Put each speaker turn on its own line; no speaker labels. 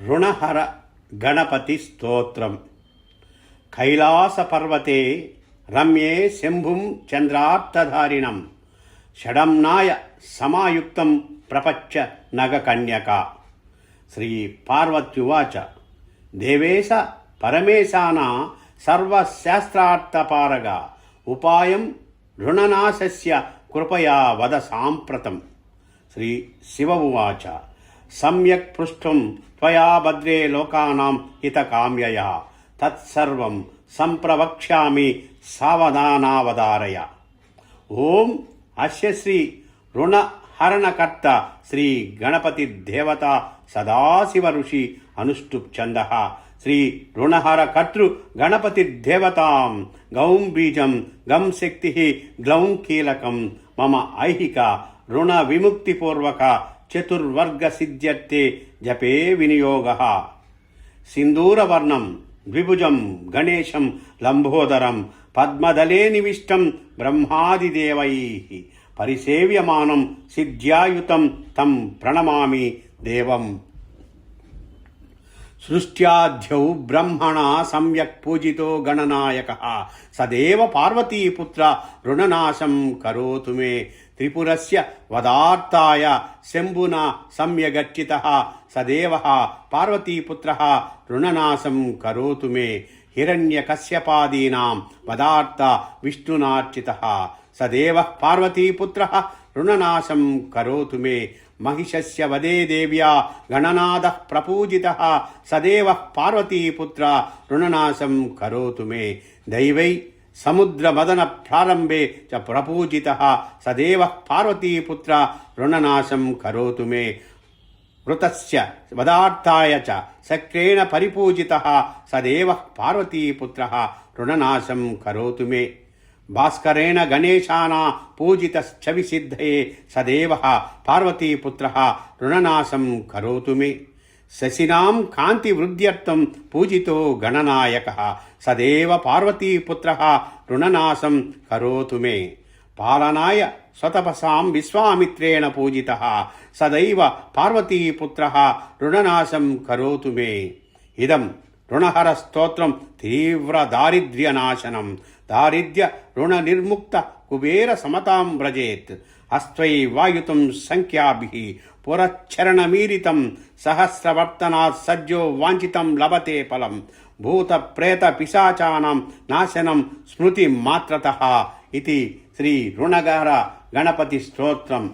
రుణహర గణపతి స్తోత్రం. కైలాసపర్వతే రమ్యే శంభుం చంద్రార్థధారిణం షడంనాయ సమాయుక్తం ప్రపచ్చ నగకన్యక. శ్రీ పార్వత్యువాచ దేవేశ పరమేశానా సర్వశాస్త్రార్థపారగా ఉపాయం రుణనాశస్య కృపయా వద సాంప్రతం. శ్రీ శివ ఉవాచ సమ్యక్ పృష్ఠం త్వయా భద్రే లోకానాం హితకామ్యయా తత్సర్వం సంప్రవక్ష్యామి సావధానావధారయ. ఓం అస్య శ్రీ రుణహరణకర్త శ్రీ గణపతి దేవత సదాశివ ఋషి అనుష్టుప్ ఛందః. శ్రీ రుణహర కర్తృ గణపతి దేవతాం గౌం బీజం గం శక్తి గ్లౌం కీలకం మమ ఐహిక రుణ విముక్తిపూర్వక చతుర్వర్గ సిద్ధ్యర్థే జపే వినియోగః. సింధూరవర్ణం ద్విభుజం గణేశం లంబోదరం పద్మదలే నివిష్టం బ్రహ్మాదిదేవైః పరిసేవ్యమానం సిద్ధ్యాయుతం తం ప్రణమామి దేవం. సృష్ట్యాద్యౌ బ్రహ్మణా సమ్యక్ పూజితో గణనాయకః సదేవ పార్వతీపుత్ర రుణనాశం కరోతు మే. త్రిపురస్య వదార్థాయ శంభునా సమ్యగర్చితః సదేవః పార్వతీపుత్రః రుణనాశం కరోతు మే. హిరణ్యకశ్యపాదీనాం వదార్థ విష్ణునార్చితః సదేవః పార్వతీపుత్రః రుణనాశం కరోతు మే. మహిషస్య వదే దేవ్యా గణనాథః ప్రపూజితః సదేవః పార్వతీపుత్ర రుణనాశం కరోతు మే. దైవై సముద్రమదన ప్రారంభే చ ప్రపూజితః సదేవః పార్వతీపుత్ర రుణనాశం కరోతు మే. వృతస్య వదార్థాయ చ శక్రేణ పరిపూజితః సదేవః పార్వతీపుత్రః రుణనాశం కరోతు మే. భాస్కరేణ గణేశానా పూజితశ్చ విసిద్ధయే సదేవః పార్వతీపుత్రః రుణనాశం కరోతు మే. శశినాం కాంతివృద్ధ్యర్థం పూజితో గణనాయకః సదేవ పార్వతీపుత్రః రుణనాశం కరోతు మే. పాలనాయ స్వతపసాం విశ్వామిత్రేణ పూజితః సదైవ పార్వతీపుత్రః రుణనాశం కరోతు మే. ఇదం రుణహర స్తోత్రం తీవ్ర దారిద్ర్యనాశనం. దారిద్ర్య రుణ నిర్ముక్త కుబేర సమతాం వ్రజేత్. హస్త్వైవాయుతం సంఖ్యాభిః పురచ్చరణమీరితం సహస్రవర్తనాత్ సజ్జో వాంఛితం లభతే ఫలం. భూత ప్రేత పిశాచానాం నాశనం స్మృతి మాత్రతః. ఇది శ్రీ రుణహర గణపతి స్తోత్రం.